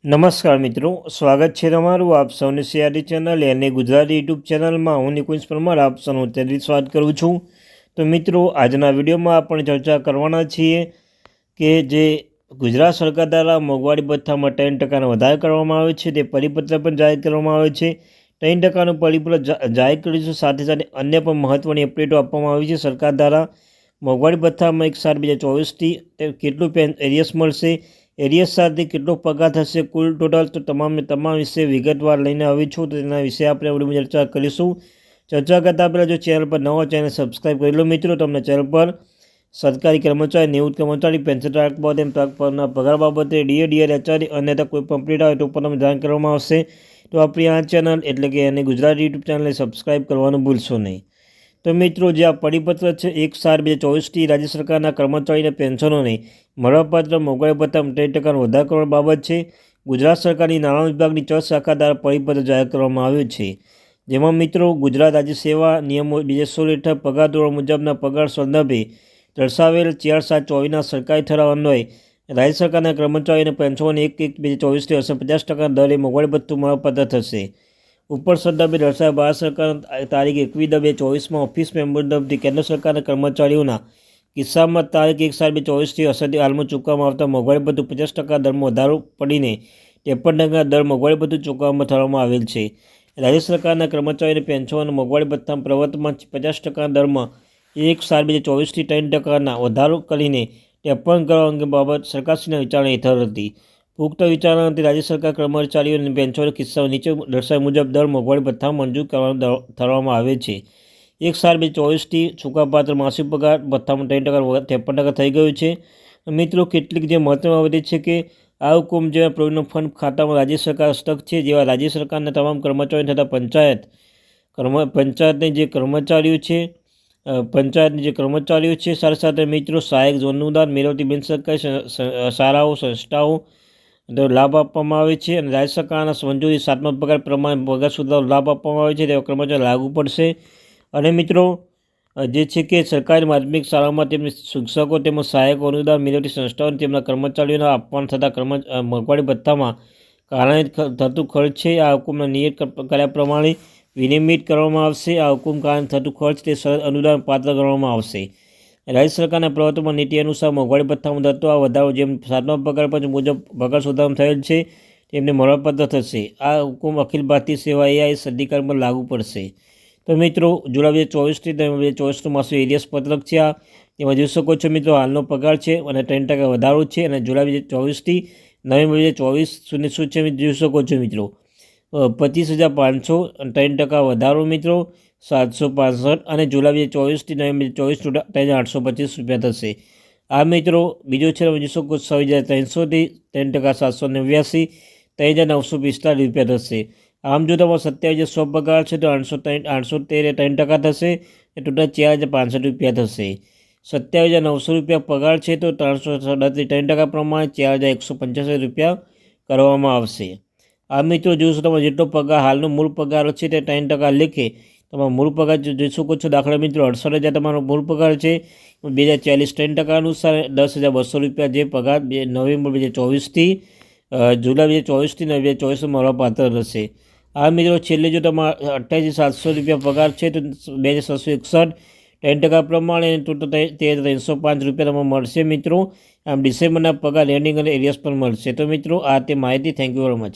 નમસ્કાર મિત્રો, સ્વાગત છે તમારું આપ સૌની સીઆરડી ચેનલ અને ગુજરાતી યુટ્યુબ ચેનલમાં. હું નિકુંજ પરમાર આપ સૌનું તેની સ્વાગત કરું છું. તો મિત્રો, આજના વિડીયોમાં આપણે ચર્ચા કરવાના છીએ કે જે ગુજરાત સરકાર દ્વારા મોંઘવારી ભથ્થામાં 3% વધારો કરવામાં આવે છે, તે પરિપત્ર પણ જાહેર કરવામાં આવે છે. 3%નું પરિપત્ર જાહેર કર્યું છે, સાથે સાથે અન્ય પણ મહત્ત્વની અપડેટો આપવામાં આવી છે. સરકાર દ્વારા મોંઘવારી ભથ્થામાં 1/7/2024થી કેટલું એરિયસ મળશે, એરિયસ સાથે કેટલો પગાર થશે, કુલ ટોટલ, તો તમામ વિશે વિગતવાર લઈને આવી છું. તો તેના વિશે આપણે વિડીયોમાં ચર્ચા કરીશું. ચર્ચા કરતાં પહેલાં જો ચેનલ પર નવો ચેનલ સબસ્ક્રાઈબ કરી લો મિત્રો. તમને ચેનલ પર સરકારી કર્મચારી, નિવૃત્ત કર્મચારી, પેન્શન પરના પગાર બાબતે ડીએ એચઆરડી અન્યથા કોઈ પણ અપડેટ આવે તો પણ તમને જાણ કરવામાં આવશે. તો આપણી આ ચેનલ એટલે કે એને ગુજરાતી યુટ્યુબ ચેનલને સબસ્ક્રાઈબ કરવાનું ભૂલશો નહીં. તો મિત્રો, જે આ પરિપત્ર છે 1/7/2024થી રાજ્ય સરકારના કર્મચારીને પેન્શનોને મળવાપાત્ર મોંઘવારી ભથ્થામાં 3% વધારો કરવા બાબત છે. ગુજરાત સરકારની નાણાં વિભાગની 4 શાખા દ્વારા પરિપત્ર જાહેર કરવામાં આવ્યું છે. જેમાં મિત્રો, ગુજરાત રાજ્ય સેવા નિયમો 2016 હેઠળ પગાર ધોરણ મુજબના પગાર સંદર્ભે દર્શાવેલ 4/7/24ના સરકારી ઠરાવ અન્વયે રાજ્ય સરકારના કર્મચારીઓને પેન્શનોને 1/1/2024થી 50% દરે મોંઘવારી ભથ્થું મળવાપાત્ર થશે. ઉપર સંદર્ભે દર્શાવ્યા ભારત સરકાર તારીખ 21/2/24માં ઓફિસ મેમોરેન્ડમથી કેન્દ્ર સરકારના કર્મચારીઓના કિસ્સામાં તારીખ 1/7/24થી અસરથી હાલમાં ચૂકવવામાં આવતા મોંઘવારી ભથ્થું 50% દરમાં વધારો પડીને 53% દર મોંઘવારી ભથ્થું ચૂકવવામાં થવામાં આવેલ છે. રાજ્ય સરકારના કર્મચારીઓને પેન્શન અને મોંઘવારી ભથ્થામાં પ્રવર્તમાન 50% દરમાં 1/7/24થી 3% વધારો કરીને 53 કરવા અંગે બાબત સરકારશ્રીના વિચારણા હેઠળ હતી. પુખ્ત વિચારણાથી રાજ્ય સરકાર કર્મચારીઓને પેન્શનના કિસ્સાઓ નીચે દર્શાવ્યા મુજબ દર મોંઘવારી ભથ્થામાં મંજૂર કરવાનું ઠરવામાં આવે છે. 1/7/24થી ચૂકવવાપાત્ર માસિક પગાર ભથ્થામાં 3% 53% થઈ ગયું છે. મિત્રો, કેટલીક જે મહત્વની બાબત છે કે આ હુકમ જેવા પ્રોવિડન્ટ ફંડ ખાતામાં રાજ્ય સરકાર હસ્તક છે, જેવા રાજ્ય સરકારના તમામ કર્મચારીઓ તથા પંચાયતની જે કર્મચારીઓ છે, સાથે સાથે મિત્રો સહાયક અનુદાન મેળવતી બિનસરકારી શાળાઓ, સંસ્થાઓ લાભ આપવામાં આવે છે. અને રાજ્ય સરકારના મંજૂરી 7મા પગાર પ્રમાણે પગાર સુધારો લાભ આપવામાં આવે છે, તેવા કર્મચારીઓ લાગુ પડશે. અને મિત્રો, જે છે કે સરકારી માધ્યમિક શાળામાં તેમની શિક્ષકો તેમજ સહાયકો અનુદાન મેળવતી સંસ્થાઓને તેમના કર્મચારીઓને આપવાના થતા મોંઘવારી ભથ્થામાં કારણે થતું ખર્ચ છે, આ હુકમના નિયત કર્યા પ્રમાણે વિનિયમિત કરવામાં આવશે. આ હુકમ કારણે થતું ખર્ચ તે સરળ અનુદાન પાત્ર ગણવામાં આવશે. રાજ્ય સરકારના પ્રવર્તમાન નીતિ અનુસાર મોંઘવારી ભથ્થામાં થતો આ વધારો જેમ 7મા પગાર પંચ મુજબ પગાર સુધારો થયેલ છે તેમને મળવાપાત્ર થશે. આ હુકમ અખિલ ભારતીય સેવા AIS અધિકારી પર લાગુ પડશે. તો મિત્રો, જુલાઈ 2024થી 2024નું માસિક એરિયસ પત્રક છે. આ તેમાં જોઈ શકો છો મિત્રો, હાલનો પગાર છે અને 3% વધારો છે. અને જુલાઈ 2024થી નવેમ્બર 2024 સુધી શું છે જોઈ શકો છો મિત્રો, 25,500 3% વધારો મિત્રો 765. અને જુલાઈ 2024થી નવેમ્બર 2024 3,825 થશે. આ મિત્રો બીજો છે, જોઈ શકો 6,300થી 3% 789, 3,945 થશે. આમ જો તમારો 27,100 પગાર છે તો 813 3% થશે, એ ટોટલ 4,065 થશે. 27,900 પગાર છે તો 337 પ્રમાણે 4,185 કરવામાં આવશે. આ મિત્રો જોશો તમે જેટલો પગાર હાલનો મૂળ પગાર છે તે 3% લેખે તમારો મૂળ પગાર જોઈ શકો છો. દાખલા મિત્રો 68,000 તમારો મૂળ પગાર છે, 2040 3% અનુસાર 10,200 જે પગાર નવેમ્બર 2024થી જુલાઈ 2024થી નવેમ્બર 2024 મળવાપાત્ર રહેશે. આ મિત્રો છેલ્લે જો તમારા 28,700 પગાર છે તો 2,761 3% પ્રમાણે ટોટલ 13,305 તમને મળશે મિત્રો. આમ ડિસેમ્બરના પગાર લેન્ડિંગ અને એરિયસ પણ મળશે. તો મિત્રો, આ તે માહિતી. Thank you very much.